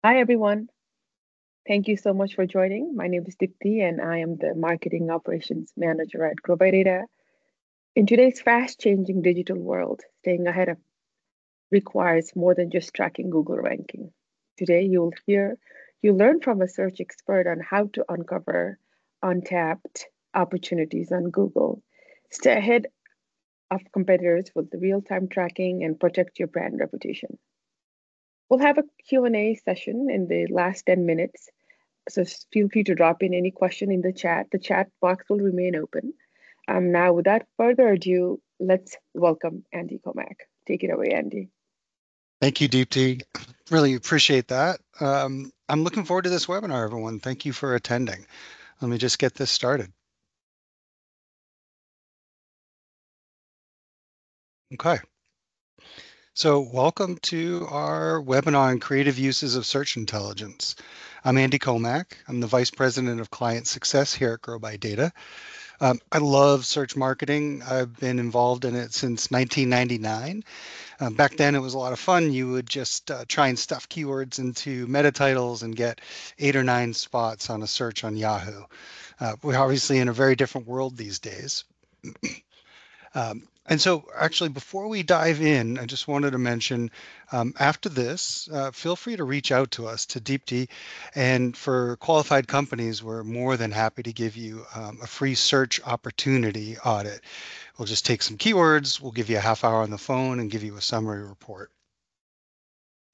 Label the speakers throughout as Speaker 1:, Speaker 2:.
Speaker 1: Hi, everyone. Thank you so much for joining. My name is Dipti, and I am the Marketing Operations Manager at GrowByData. In today's fast changing digital world, staying ahead of requires more than just tracking Google ranking. Today, you'll learn from a search expert on how to uncover untapped opportunities on Google, stay ahead of competitors with real time tracking, and protect your brand reputation. We'll have a Q&A session in the last 10 minutes. So feel free to drop in any question in the chat. The chat box will remain open. Now, without further ado, let's welcome Andy Comack. Take it away, Andy.
Speaker 2: Thank you, Deepti. Really appreciate that. I'm looking forward to this webinar, everyone. Thank you for attending. Let me just get this started. Okay. So welcome to our webinar on creative uses of search intelligence. I'm Andy Comack. I'm the Vice President of Client Success here at GrowByData. I love search marketing. I've been involved in it since 1999. Back then, it was a lot of fun. You would just try and stuff keywords into meta titles and get 8 or 9 spots on a search on Yahoo. We're obviously in a very different world these days. And so actually, before we dive in, I just wanted to mention after this, feel free to reach out to us to Deepti. And for qualified companies, we're more than happy to give you a free search opportunity audit. We'll just take some keywords, we'll give you a half hour on the phone and give you a summary report.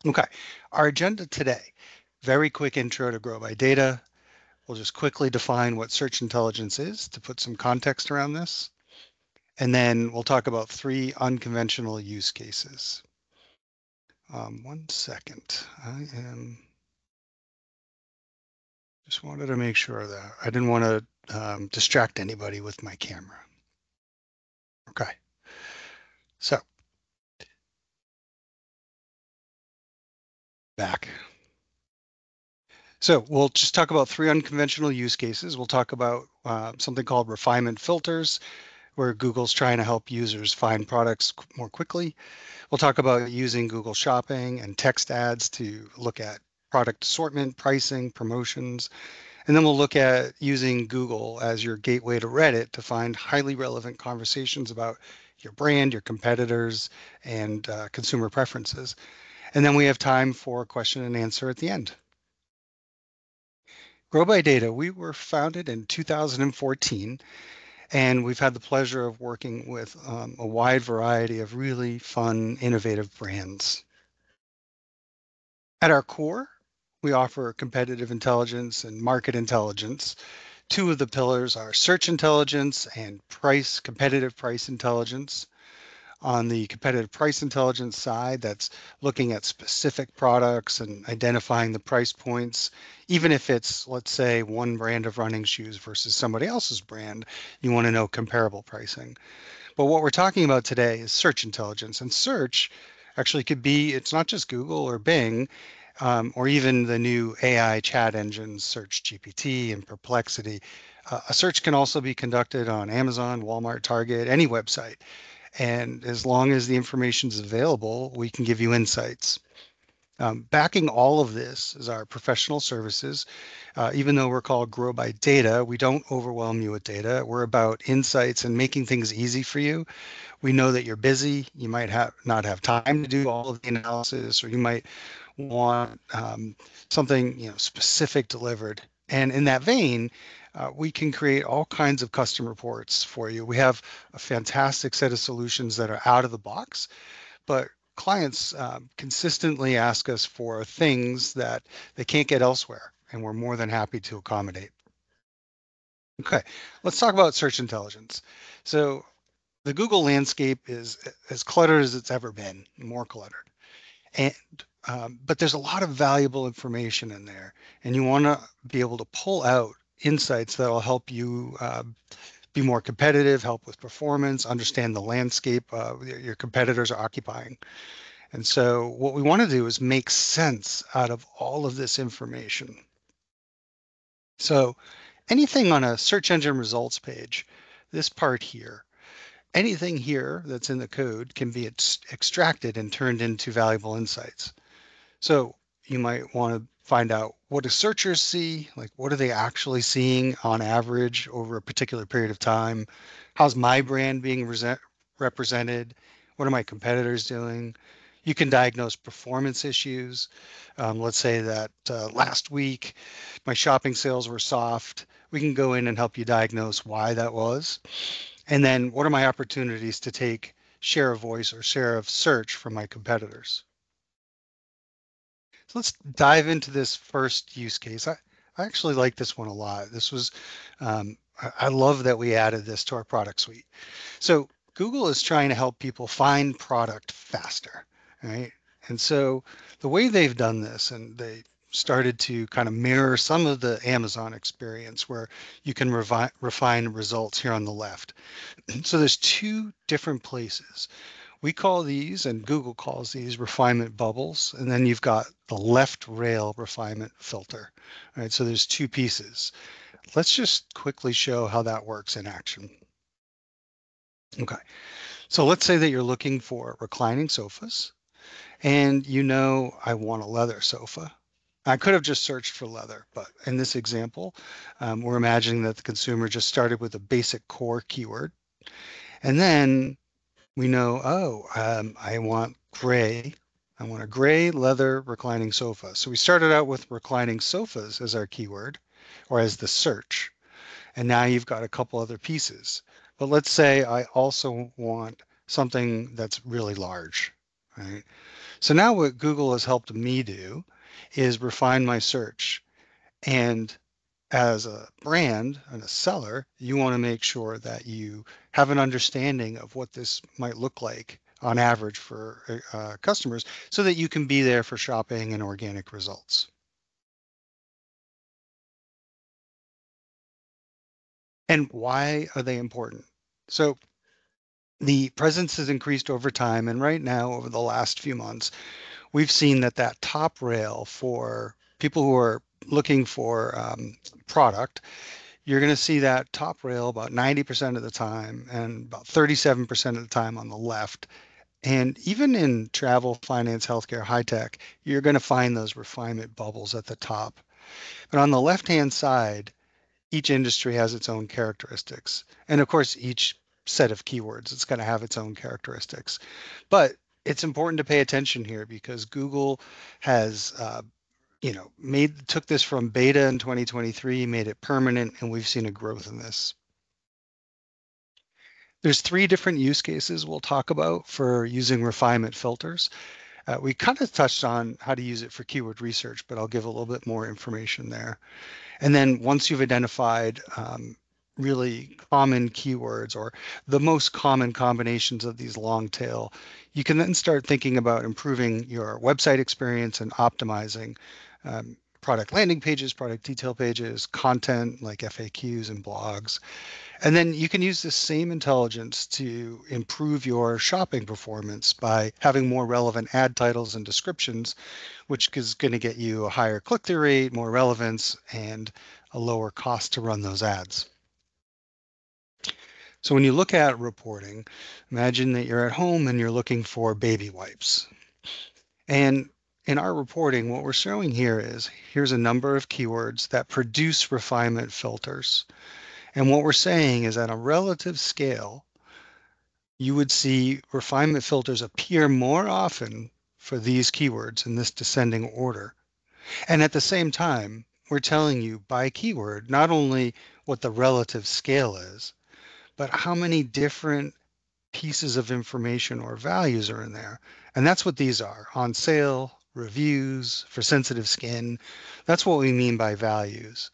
Speaker 2: Okay, our agenda today, very quick intro to GrowByData. We'll just quickly define what search intelligence is to put some context around this. And then we'll talk about 3 unconventional use cases. 1 second. I just wanted to make sure that I didn't want to distract anybody with my camera. Okay. So back. So we'll just talk about 3 unconventional use cases. We'll talk about something called refinement filters, where Google's trying to help users find products more quickly. We'll talk about using Google Shopping and text ads to look at product assortment, pricing, promotions. And then we'll look at using Google as your gateway to Reddit to find highly relevant conversations about your brand, your competitors, and consumer preferences. And then we have time for question and answer at the end. GrowByData, we were founded in 2014, and we've had the pleasure of working with a wide variety of really fun, innovative brands. At our core, we offer competitive intelligence and market intelligence. 2 of the pillars are search intelligence and competitive price intelligence. On the competitive price intelligence side, that's looking at specific products and identifying the price points, even if it's, let's say, one brand of running shoes versus somebody else's brand, you want to know comparable pricing. But what we're talking about today is search intelligence, and search actually could be, it's not just Google or Bing, or even the new AI chat engines, Search GPT and Perplexity. A search can also be conducted on Amazon, Walmart, Target, any website. And as long as the information is available, we can give you insights. Backing all of this is our professional services. Even though we're called GrowByData, we don't overwhelm you with data. We're about insights and making things easy for you. We know that you're busy. You might not have time to do all of the analysis, or you might want something specific delivered. And in that vein, we can create all kinds of custom reports for you. We have a fantastic set of solutions that are out of the box, but clients consistently ask us for things that they can't get elsewhere, and we're more than happy to accommodate. Okay, let's talk about search intelligence. So the Google landscape is as cluttered as it's ever been, more cluttered. And but there's a lot of valuable information in there, and you want to be able to pull out insights that will help you be more competitive, help with performance, understand the landscape your competitors are occupying. And so what we want to do is make sense out of all of this information. So anything on a search engine results page, this part here, anything here that's in the code can be extracted and turned into valuable insights. So you might want to find out what do searchers see, like what are they actually seeing on average over a particular period of time? How's my brand being represented? What are my competitors doing? You can diagnose performance issues. Let's say that last week my shopping sales were soft. We can go in and help you diagnose why that was. And then what are my opportunities to take share of voice or share of search from my competitors? So let's dive into this first use case. I actually like this one a lot. This was, I love that we added this to our product suite. So Google is trying to help people find product faster, right? And so the way they've done this, and they started to kind of mirror some of the Amazon experience where you can refine results here on the left. So there's two different places. We call these, and Google calls these, refinement bubbles. And then you've got the left rail refinement filter. All right, so there's two pieces. Let's just quickly show how that works in action. Okay, so let's say that you're looking for reclining sofas, and you know I want a leather sofa. I could have just searched for leather, but in this example, we're imagining that the consumer just started with a basic core keyword. And then we know, oh, I want gray. I want a gray leather reclining sofa. So we started out with reclining sofas as our keyword or as the search. And now you've got a couple other pieces. But let's say I also want something that's really large, right? So now what Google has helped me do is refine my search. And as a brand and a seller, you want to make sure that you have an understanding of what this might look like on average for customers so that you can be there for shopping and organic results. And why are they important? So the presence has increased over time. And right now, over the last few months, we've seen that that top rail for people who are looking for product, you're going to see that top rail about 90% of the time and about 37% of the time on the left. And even in travel, finance, healthcare, high tech, you're going to find those refinement bubbles at the top. But on the left-hand side, each industry has its own characteristics. And of course, each set of keywords, it's going to have its own characteristics. But it's important to pay attention here because Google has made took this from beta in 2023, made it permanent, and we've seen a growth in this. There's three different use cases we'll talk about for using refinement filters. We kind of touched on how to use it for keyword research, but I'll give a little bit more information there. And then once you've identified really common keywords or the most common combinations of these long tail, you can then start thinking about improving your website experience and optimizing product landing pages, product detail pages, content like FAQs and blogs. And then you can use this same intelligence to improve your shopping performance by having more relevant ad titles and descriptions, which is going to get you a higher click-through rate, more relevance, and a lower cost to run those ads. So when you look at reporting, imagine that you're at home and you're looking for baby wipes. And in our reporting, what we're showing here is here's a number of keywords that produce refinement filters. And what we're saying is at a relative scale, you would see refinement filters appear more often for these keywords in this descending order. And at the same time, we're telling you by keyword, not only what the relative scale is, but how many different pieces of information or values are in there. And that's what these are: on sale, reviews, for sensitive skin. That's what we mean by values.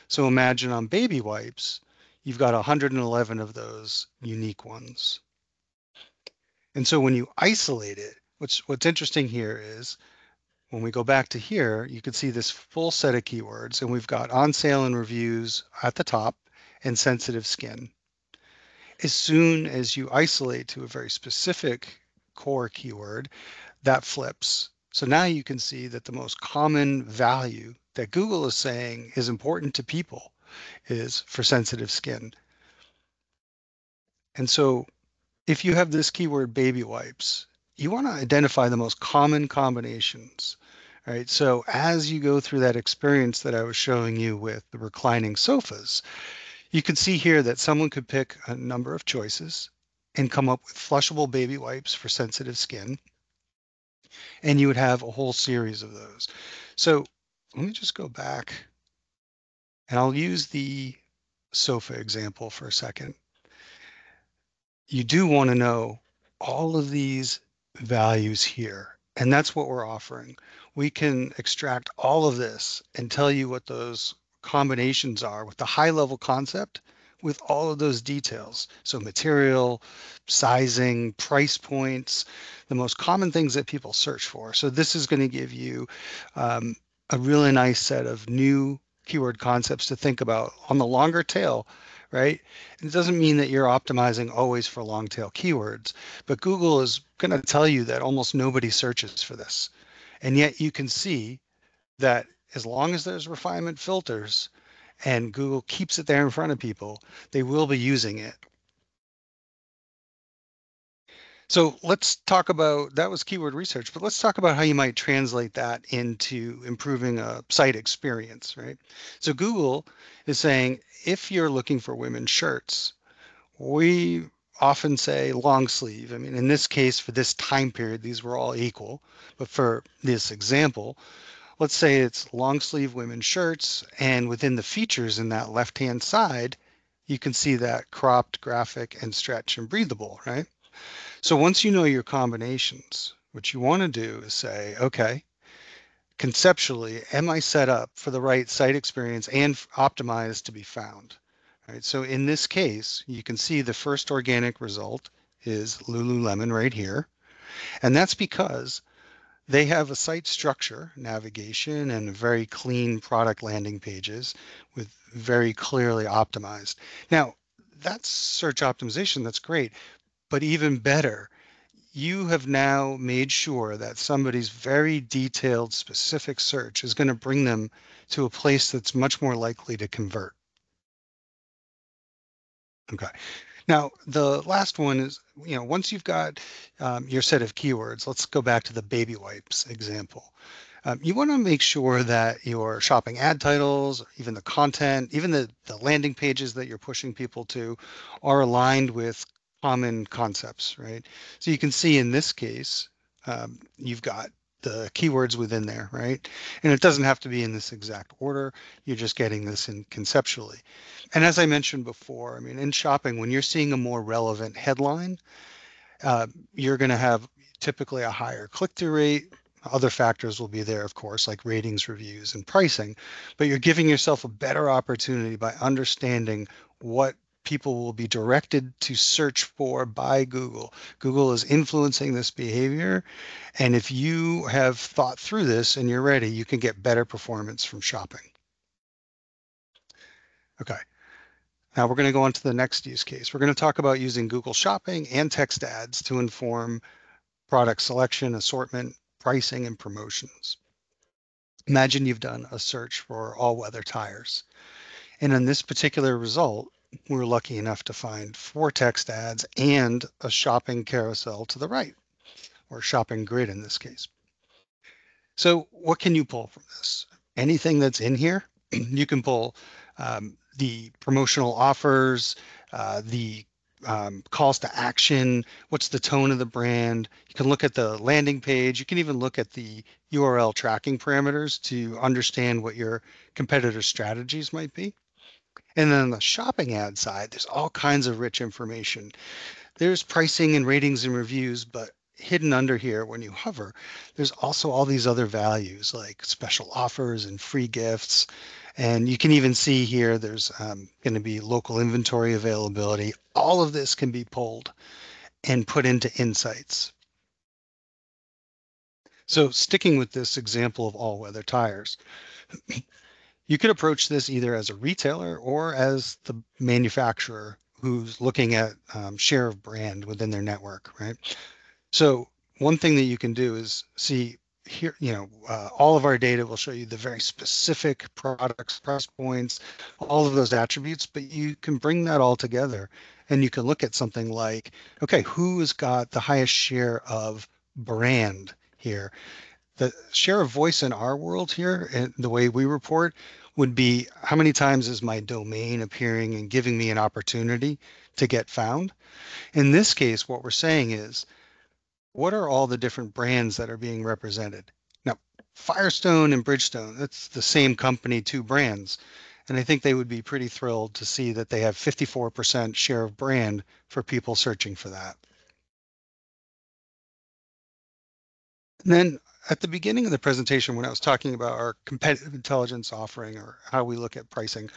Speaker 2: So imagine on baby wipes, you've got 111 of those unique ones. And so when you isolate it, what's interesting here is when we go back to here, you can see this full set of keywords, and we've got on sale and reviews at the top and sensitive skin. As soon as you isolate to a very specific core keyword, that flips. So now you can see that the most common value that Google is saying is important to people is for sensitive skin. And so if you have this keyword baby wipes, you want to identify the most common combinations. right? So as you go through that experience that I was showing you with the reclining sofas, you can see here that someone could pick a number of choices and come up with flushable baby wipes for sensitive skin, and you would have a whole series of those. So let me just go back and I'll use the sofa example for a second. You do want to know all of these values here. And that's what we're offering. We can extract all of this and tell you what those combinations are with the high level concept with all of those details. So material, sizing, price points, the most common things that people search for. So this is going to give you um, a really nice set of new keyword concepts to think about on the longer tail, right? It doesn't mean that you're optimizing always for long tail keywords, but Google is going to tell you that almost nobody searches for this. And yet you can see that as long as there's refinement filters and Google keeps it there in front of people, they will be using it. So let's talk about that was keyword research, but let's talk about how you might translate that into improving a site experience, right? So Google is saying if you're looking for women's shirts, we often say long sleeve. I mean, in this case, for this time period, these were all equal. But for this example, let's say it's long sleeve women's shirts, and within the features in that left-hand side, you can see that cropped, graphic, and stretch and breathable, right? So once you know your combinations, what you want to do is say, okay, conceptually, am I set up for the right site experience and optimized to be found? Right. So in this case, you can see the first organic result is Lululemon right here. And that's because they have a site structure, navigation, and very clean product landing pages with very clearly optimized. Now, that's search optimization. That's great. But even better, you have now made sure that somebody's very detailed, specific search is going to bring them to a place that's much more likely to convert. Okay. Now, the last one is, once you've got your set of keywords, let's go back to the baby wipes example. You want to make sure that your shopping ad titles, even the content, even the landing pages that you're pushing people to are aligned with common concepts, right? So you can see in this case, you've got the keywords within there, right? And it doesn't have to be in this exact order. You're just getting this in conceptually. And as I mentioned before, I mean, in shopping, when you're seeing a more relevant headline, uh, you're going to have typically a higher click-through rate. Other factors will be there, of course, like ratings, reviews, and pricing, but you're giving yourself a better opportunity by understanding what people will be directed to search for by Google. Google is influencing this behavior, and if you have thought through this and you're ready, you can get better performance from shopping. Okay. Now we're going to go on to the next use case. We're going to talk about using Google Shopping and text ads to inform product selection, assortment, pricing, and promotions. Imagine you've done a search for all-weather tires. And in this particular result, we're lucky enough to find 4 text ads and a shopping carousel to the right, or shopping grid in this case. So what can you pull from this? Anything that's in here, you can pull the promotional offers, the calls to action, what's the tone of the brand. You can look at the landing page. You can even look at the URL tracking parameters to understand what your competitor strategies might be. And then on the shopping ad side, there's all kinds of rich information. There's pricing and ratings and reviews, but hidden under here when you hover, there's also all these other values like special offers and free gifts. And you can even see here there's going to be local inventory availability. All of this can be pulled and put into insights. So sticking with this example of all-weather tires, you could approach this either as a retailer or as the manufacturer who's looking at share of brand within their network, right? So one thing that you can do is see here, all of our data will show you the very specific products, price points, all of those attributes, but you can bring that all together and you can look at something like, okay, who has got the highest share of brand here? The share of voice in our world here, and the way we report, would be how many times is my domain appearing and giving me an opportunity to get found. In this case, what we're saying is, what are all the different brands that are being represented? Now, Firestone and Bridgestone, that's the same company, two brands. And I think they would be pretty thrilled to see that they have 54% share of brand for people searching for that. And then at the beginning of the presentation, when I was talking about our competitive intelligence offering or how we look at pricing,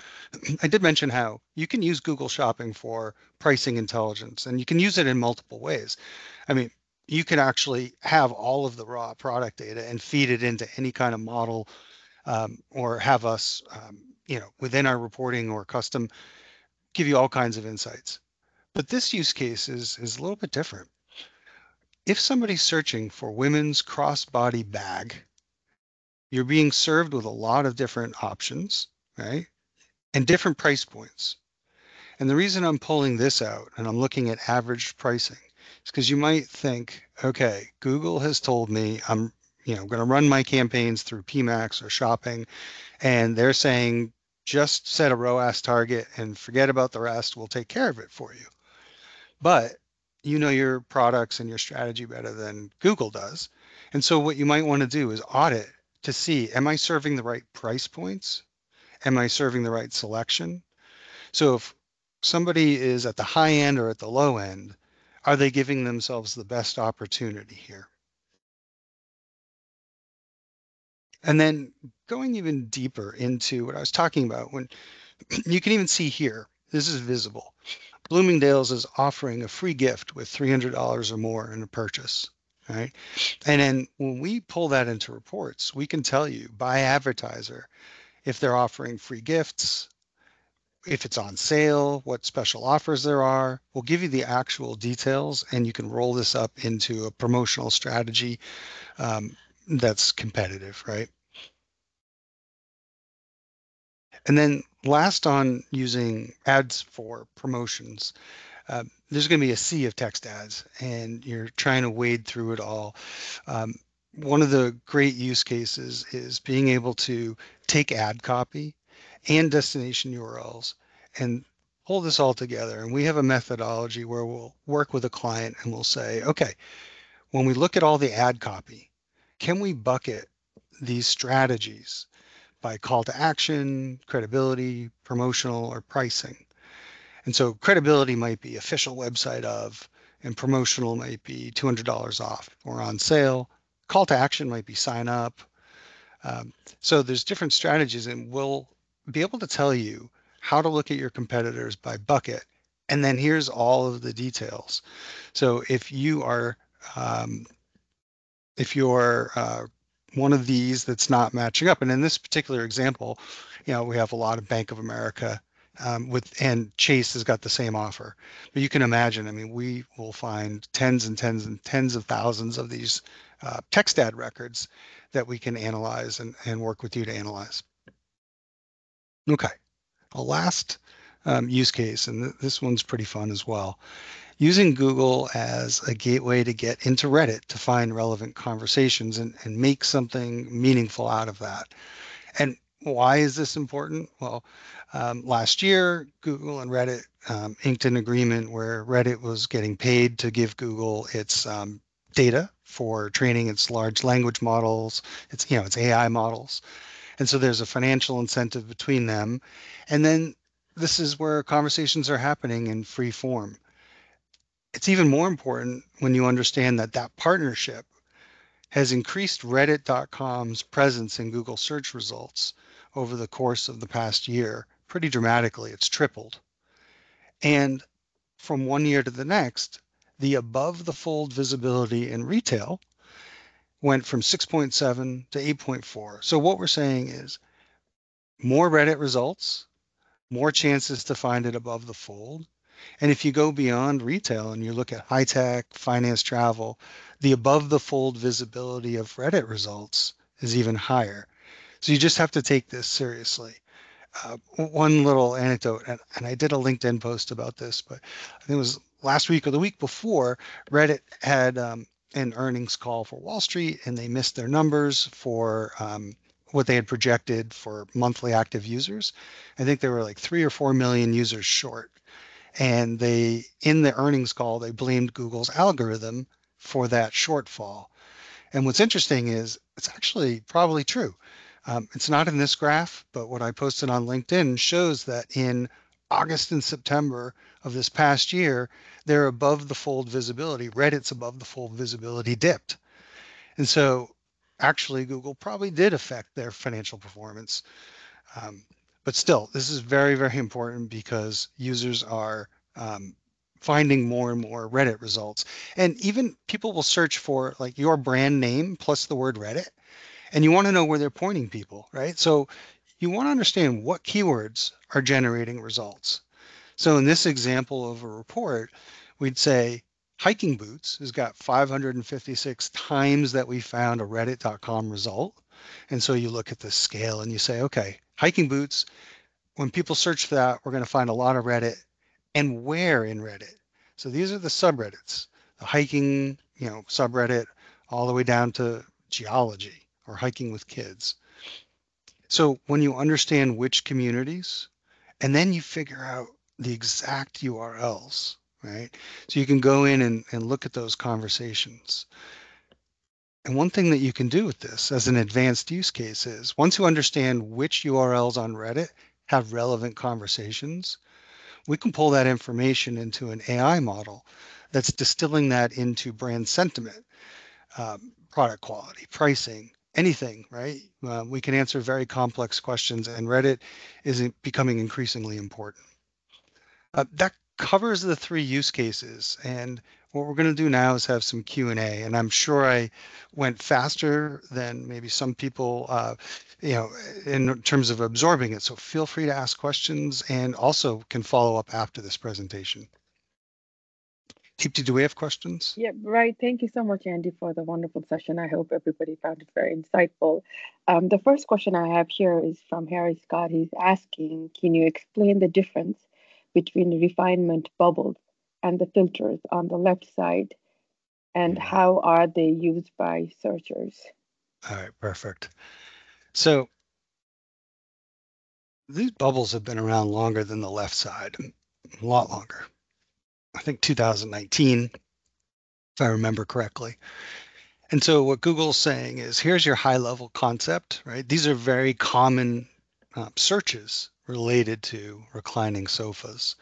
Speaker 2: I did mention how you can use Google Shopping for pricing intelligence, and you can use it in multiple ways. I mean, you can actually have all of the raw product data and feed it into any kind of model, or have us, within our reporting or custom, give you all kinds of insights. But this use case is a little bit different. If somebody's searching for women's crossbody bag, you're being served with a lot of different options, right? And different price points. And the reason I'm pulling this out and I'm looking at average pricing is because you might think, okay, Google has told me I'm, going to run my campaigns through PMax or shopping, and they're saying just set a ROAS target and forget about the rest. We'll take care of it for you. But you know your products and your strategy better than Google does. And so what you might want to do is audit to see, am I serving the right price points? Am I serving the right selection? So if somebody is at the high end or at the low end, are they giving themselves the best opportunity here? And then going even deeper into what I was talking about, when you can even see here, this is visible. Bloomingdale's is offering a free gift with $300 or more in a purchase, right? And then when we pull that into reports, we can tell you by advertiser if they're offering free gifts, if it's on sale, what special offers there are. We'll give you the actual details, and you can roll this up into a promotional strategy, that's competitive, right? And then last, on using ads for promotions, there's going to be a sea of text ads, and you're trying to wade through it all. Um, One of the great use cases is being able to take ad copy and destination URLs and pull this all together. And we have a methodology where we'll work with a client and we'll say, okay, when we look at all the ad copy, can we bucket these strategies by call to action, credibility, promotional, or pricing? And so credibility might be official website of, and promotional might be $200 off or on sale. Call to action might be sign up. So there's different strategies, and we'll be able to tell you how to look at your competitors by bucket. And then here's all of the details. So um, if you're one of these that's not matching up, and in this particular example, we have a lot of Bank of America, and Chase has got the same offer. But you can imagine, I mean, we will find tens and tens and tens of thousands of these text ad records that we can analyze and work with you to analyze. Okay, a last use case, and this one's pretty fun as well. Using Google as a gateway to get into Reddit to find relevant conversations and make something meaningful out of that. And why is this important? Well, last year, Google and Reddit inked an agreement where Reddit was getting paid to give Google its data for training its large language models, its AI models. And so there's a financial incentive between them. And then this is where conversations are happening in free form. It's even more important when you understand that that partnership has increased Reddit.com's presence in Google search results over the course of the past year pretty dramatically. It's tripled. And from one year to the next, the above the fold visibility in retail went from 6.7 to 8.4. So what we're saying is more Reddit results, more chances to find it above the fold. And if you go beyond retail and you look at high tech, finance, travel, the above the fold visibility of Reddit results is even higher. So you just have to take this seriously. One little anecdote, and I did a LinkedIn post about this, but I think it was last week or the week before, Reddit had an earnings call for Wall Street and they missed their numbers for what they had projected for monthly active users. I think they were like 3 or 4 million users short. And they, in the earnings call, they blamed Google's algorithm for that shortfall. And what's interesting is it's actually probably true. It's not in this graph, but what I posted on LinkedIn shows that in August and September of this past year, they're above the fold visibility. Reddit's above the fold visibility dipped. And so actually, Google probably did affect their financial performance. Um, but still, this is very, very important because users are finding more and more Reddit results. And even people will search for like your brand name plus the word Reddit, and you want to know where they're pointing people, right? So you want to understand what keywords are generating results. So in this example of a report, we'd say hiking boots has got 556 times that we found a reddit.com result. And so you look at the scale and you say, okay, hiking boots, when people search for that, we're going to find a lot of Reddit and where in Reddit. So these are the subreddits, the hiking, subreddit all the way down to geology or hiking with kids. So when you understand which communities, and then you figure out the exact URLs, right? So you can go in and look at those conversations. And one thing that you can do with this as an advanced use case is once you understand which URLs on Reddit have relevant conversations, we can pull that information into an AI model that's distilling that into brand sentiment, product quality, pricing, anything, right? We can answer very complex questions, and Reddit is becoming increasingly important. That covers the three use cases. And what we're going to do now is have some Q&A. And I'm sure I went faster than maybe some people, you know, in terms of absorbing it. So feel free to ask questions and also can follow up after this presentation. Deepti, do we have questions?
Speaker 1: Yeah, right. Thank you so much, Andy, for the wonderful session. I hope everybody found it very insightful. The first question I have here is from Harry Scott. He's asking, can you explain the difference between the refinement bubbles and the filters on the left side, and
Speaker 2: Mhm.
Speaker 1: how are they used by searchers?
Speaker 2: All right, perfect. So these bubbles have been around longer than the left side, a lot longer. I think 2019, if I remember correctly. And so what Google's saying is, here's your high level concept, right? These are very common searches related to reclining sofas.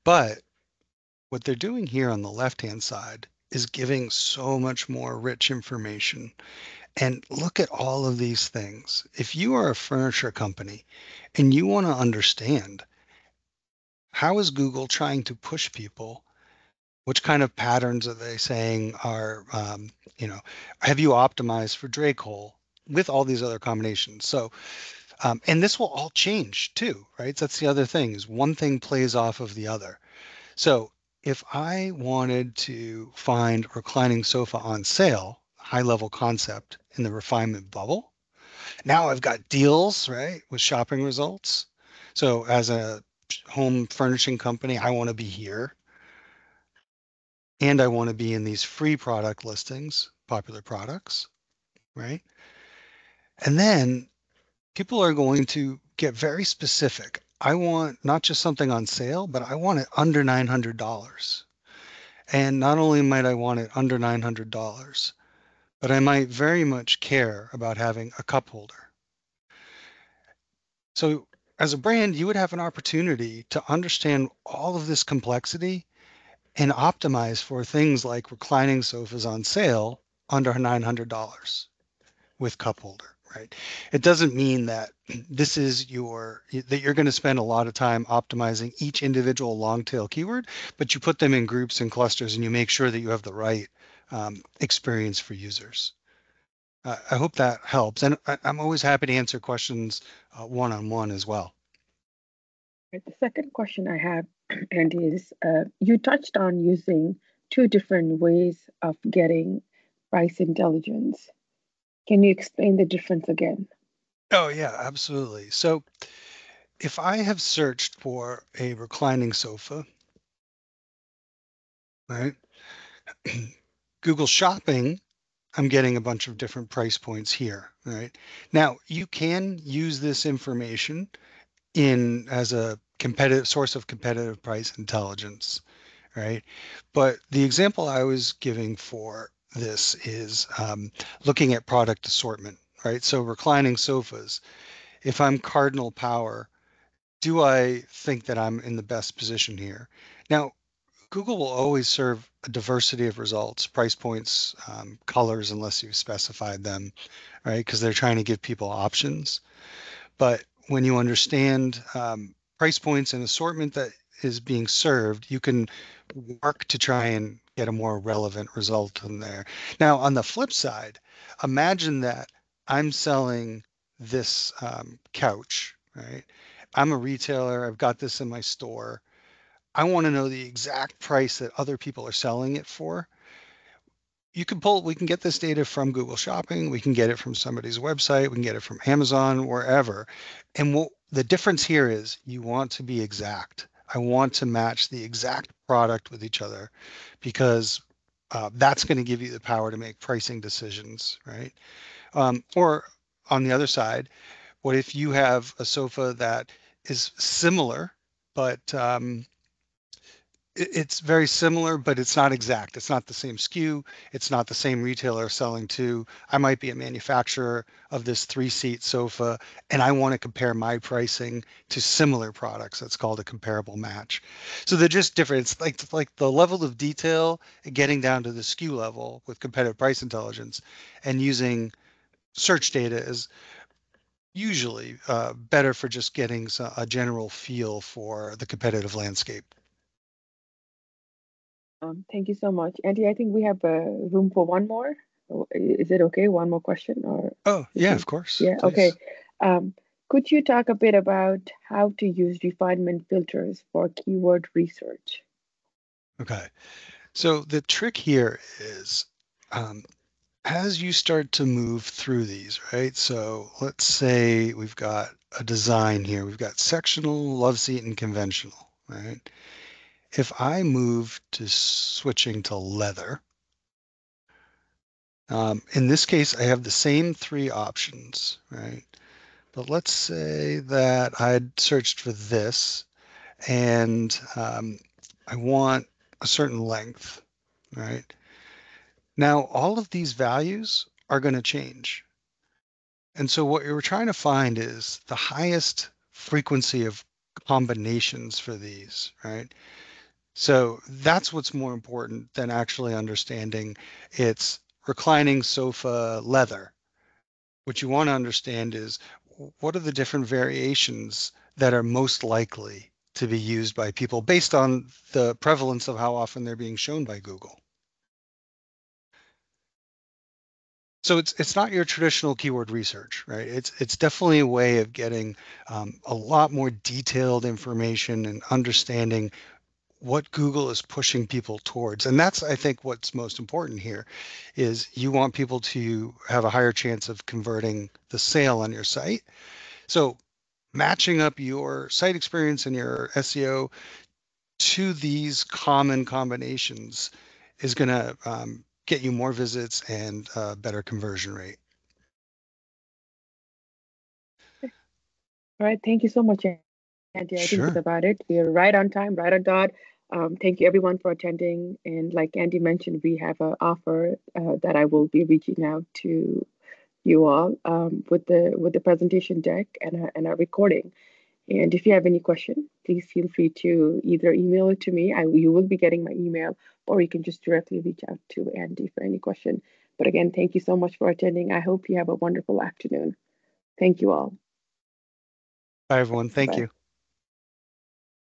Speaker 2: But what they're doing here on the left-hand side is giving so much more rich information. And look at all of these things. If you are a furniture company and you want to understand how is Google trying to push people, which kind of patterns are they saying are, you know, have you optimized for Drake hole with all these other combinations? So, and this will all change too, right? That's the other thing is one thing plays off of the other. So if I wanted to find reclining sofa on sale, high level concept in the refinement bubble, now I've got deals, right, with shopping results. So as a home furnishing company, I want to be here and I want to be in these free product listings, popular products, right? And then people are going to get very specific. I want not just something on sale, but I want it under $900. And not only might I want it under $900, but I might very much care about having a cup holder. So as a brand, you would have an opportunity to understand all of this complexity and optimize for things like reclining sofas on sale under $900 with cup holder, right? It doesn't mean that this is that you're going to spend a lot of time optimizing each individual long tail keyword, but you put them in groups and clusters and you make sure that you have the right experience for users. I hope that helps. And I'm always happy to answer questions one-on-one as well.
Speaker 1: Right, the second question I have, Andy, is you touched on using two different ways of getting price intelligence. Can you explain the difference again?
Speaker 2: Oh, yeah, absolutely. So if I have searched for a reclining sofa, right? Google Shopping, I'm getting a bunch of different price points here, right? Now, you can use this information in as a competitive source of competitive price intelligence, right? But the example I was giving for this is looking at product assortment, right? So reclining sofas. If I'm Cardinal Power, do I think that I'm in the best position here? Now, Google will always serve a diversity of results, price points, colors, unless you've specified them, right? Because they're trying to give people options. But when you understand price points and assortment that is being served, you can work to try and get a more relevant result in there. Now, on the flip side, imagine that I'm selling this couch, right? I'm a retailer. I've got this in my store. I want to know the exact price that other people are selling it for. We can get this data from Google Shopping, we can get it from somebody's website, we can get it from Amazon, wherever. And what the difference here is you want to be exact. I want to match the exact product with each other because that's going to give you the power to make pricing decisions, right? Or on the other side, what if you have a sofa that is similar, but it's very similar, but it's not exact. It's not the same SKU. It's not the same retailer selling to. I might be a manufacturer of this three-seat sofa, and I want to compare my pricing to similar products. That's called a comparable match. So they're just different. It's like the level of detail, getting down to the SKU level with competitive price intelligence, and using search data is usually better for just getting a general feel for the competitive landscape.
Speaker 1: Thank you so much, Andy. I think we have room for one more. Is it okay? One more question, or
Speaker 2: Oh,
Speaker 1: we
Speaker 2: yeah,
Speaker 1: can?
Speaker 2: of course,
Speaker 1: Yeah, okay.
Speaker 2: please.
Speaker 1: Um, could you talk a bit about how to use refinement filters for keyword research?
Speaker 2: Okay. So the trick here is um, as you start to move through these, right? So let's say we've got a design here. We've got sectional, love seat, and conventional, right? If I move to switching to leather, in this case, I have the same three options, right? But let's say that I'd searched for this and I want a certain length, right? Now, all of these values are going to change. And so what you're trying to find is the highest frequency of combinations for these, right? So that's what's more important than actually understanding it's reclining sofa leather. What you want to understand is what are the different variations that are most likely to be used by people based on the prevalence of how often they're being shown by Google. So it's not your traditional keyword research, right? It's definitely a way of getting a lot more detailed information and understanding what Google is pushing people towards. And that's, I think, what's most important here is you want people to have a higher chance of converting the sale on your site. So matching up your site experience and your SEO to these common combinations is going to get you more visits and better conversion rate.
Speaker 1: All right, thank you so much, Andy. I think that's
Speaker 2: Sure.
Speaker 1: about it. We are right on time, right on dot. Thank you everyone for attending. And like Andy mentioned, we have an offer that I will be reaching out to you all with the presentation deck and a recording. And if you have any question, please feel free to either email it to me. You will be getting my email, or you can just directly reach out to Andy for any question. But again, thank you so much for attending. I hope you have a wonderful afternoon. Thank you all.
Speaker 2: Bye, everyone. Thank
Speaker 1: Bye.
Speaker 2: you.